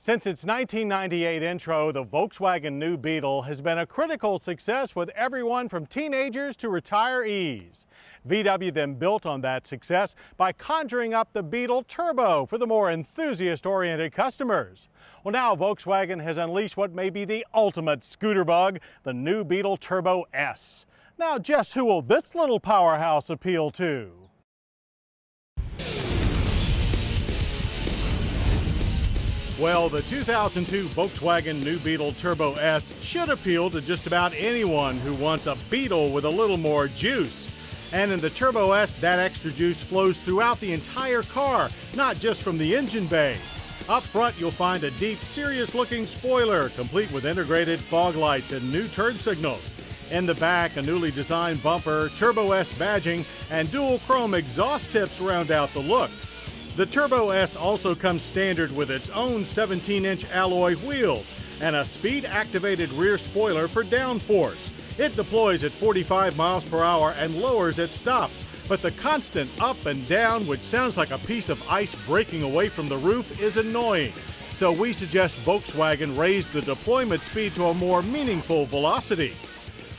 Since its 1998 intro, the Volkswagen new Beetle has been a critical success with everyone from teenagers to retirees. VW then built on that success by conjuring up the Beetle Turbo for the more enthusiast-oriented customers. Well, now Volkswagen has unleashed what may be the ultimate scooter bug, the new Beetle Turbo S. Now, just who will this little powerhouse appeal to? Well, the 2002 Volkswagen new Beetle Turbo S should appeal to just about anyone who wants a Beetle with a little more juice. And in the Turbo S, that extra juice flows throughout the entire car, not just from the engine bay. Up front, you'll find a deep, serious-looking spoiler, complete with integrated fog lights and new turn signals. In the back, a newly designed bumper, Turbo S badging, and dual chrome exhaust tips round out the look. The Turbo S also comes standard with its own 17-inch alloy wheels and a speed-activated rear spoiler for downforce. It deploys at 45 miles per hour and lowers at stops, but the constant up and down, which sounds like a piece of ice breaking away from the roof, is annoying. So we suggest Volkswagen raise the deployment speed to a more meaningful velocity.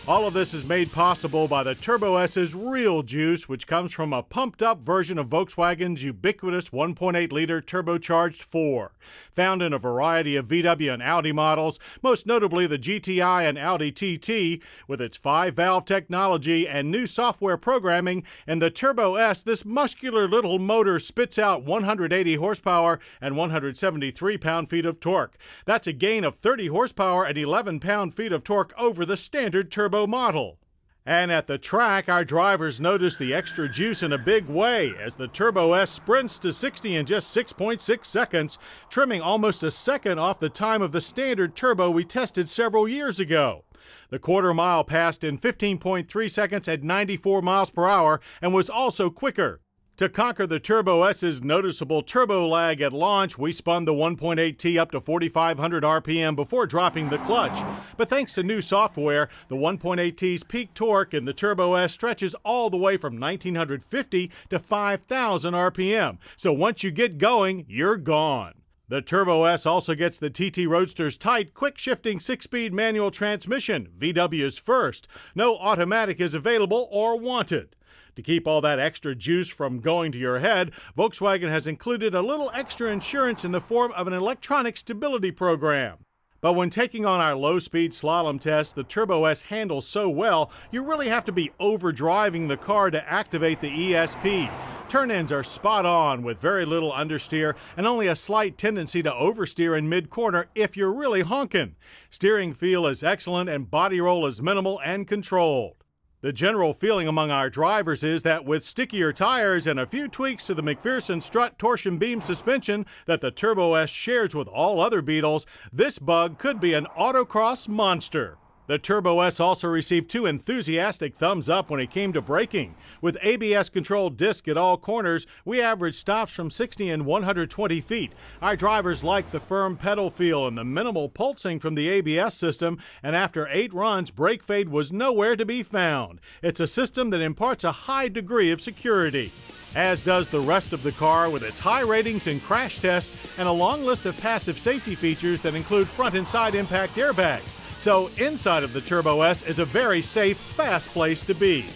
All of this is made possible by the Turbo S's real juice, which comes from a pumped-up version of Volkswagen's ubiquitous 1.8-liter turbocharged 4. Found in a variety of VW and Audi models, most notably the GTI and Audi TT, with its 5-valve technology and new software programming, in the Turbo S, this muscular little motor spits out 180 horsepower and 173 pound-feet of torque. That's a gain of 30 horsepower and 11 pound-feet of torque over the standard turbo model. And at the track, our drivers notice the extra juice in a big way as the Turbo S sprints to 60 in just 6.6 seconds, trimming almost a second off the time of the standard turbo we tested several years ago. The quarter mile passed in 15.3 seconds at 94 miles per hour and was also quicker. To conquer the Turbo S's noticeable turbo lag at launch, we spun the 1.8T up to 4,500 RPM before dropping the clutch. But thanks to new software, the 1.8T's peak torque in the Turbo S stretches all the way from 1,950 to 5,000 RPM. So once you get going, you're gone. The Turbo S also gets the TT Roadster's tight, quick-shifting 6-speed manual transmission, VW's first. No automatic is available or wanted. To keep all that extra juice from going to your head, Volkswagen has included a little extra insurance in the form of an electronic stability program. But when taking on our low-speed slalom test, the Turbo S handles so well, you really have to be overdriving the car to activate the ESP. Turn-ins are spot on with very little understeer and only a slight tendency to oversteer in mid-corner if you're really honking. Steering feel is excellent and body roll is minimal and controlled. The general feeling among our drivers is that with stickier tires and a few tweaks to the McPherson strut torsion beam suspension that the Turbo S shares with all other Beetles, this bug could be an autocross monster. The Turbo S also received 2 enthusiastic thumbs up when it came to braking. With ABS-controlled disc at all corners, we averaged stops from 60 and 120 feet. Our drivers liked the firm pedal feel and the minimal pulsing from the ABS system, and after 8 runs, brake fade was nowhere to be found. It's a system that imparts a high degree of security, as does the rest of the car with its high ratings in crash tests and a long list of passive safety features that include front and side impact airbags. So inside of the Turbo S is a very safe, fast place to be.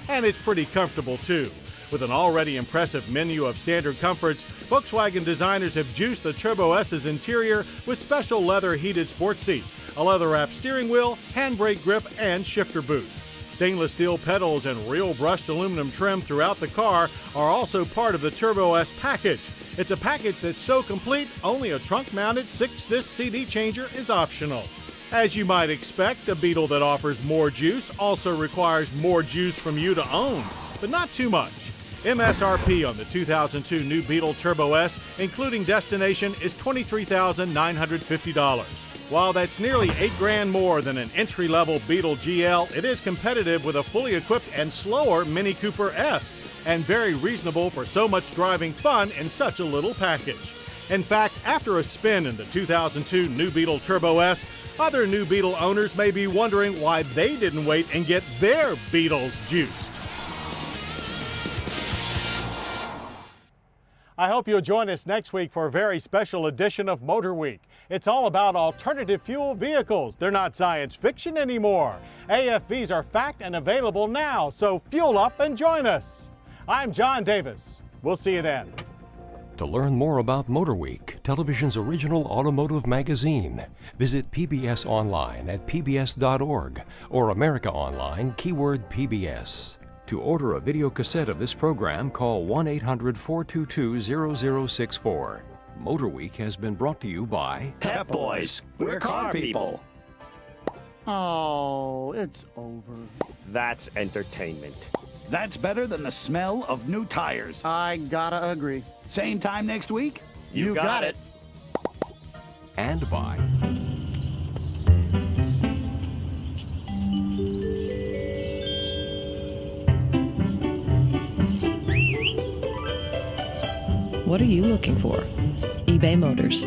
And it's pretty comfortable too. With an already impressive menu of standard comforts, Volkswagen designers have juiced the Turbo S's interior with special leather heated sport seats, a leather-wrapped steering wheel, handbrake grip, and shifter boot. Stainless steel pedals and real brushed aluminum trim throughout the car are also part of the Turbo S package. It's a package that's so complete, only a trunk-mounted 6-disc CD changer is optional. As you might expect, a Beetle that offers more juice also requires more juice from you to own, but not too much. MSRP on the 2002 new Beetle Turbo S, including destination, is $23,950. While that's nearly $8,000 more than an entry-level Beetle GL, it is competitive with a fully equipped and slower Mini Cooper S, and very reasonable for so much driving fun in such a little package. In fact, after a spin in the 2002 new Beetle Turbo S, other new Beetle owners may be wondering why they didn't wait and get their Beetles juiced. I hope you'll join us next week for a very special edition of Motorweek. It's all about alternative fuel vehicles. They're not science fiction anymore. AFVs are fact and available now, so fuel up and join us. I'm John Davis. We'll see you then. To learn more about Motorweek, television's original automotive magazine, visit PBS online at pbs.org or America Online, keyword PBS. To order a video cassette of this program, call 1-800-422-0064. Motorweek has been brought to you by Pep Boys. We're car people. Oh, it's over. That's entertainment. That's better than the smell of new tires. I gotta agree. Same time next week? You got it. and by What are you looking for? eBay Motors.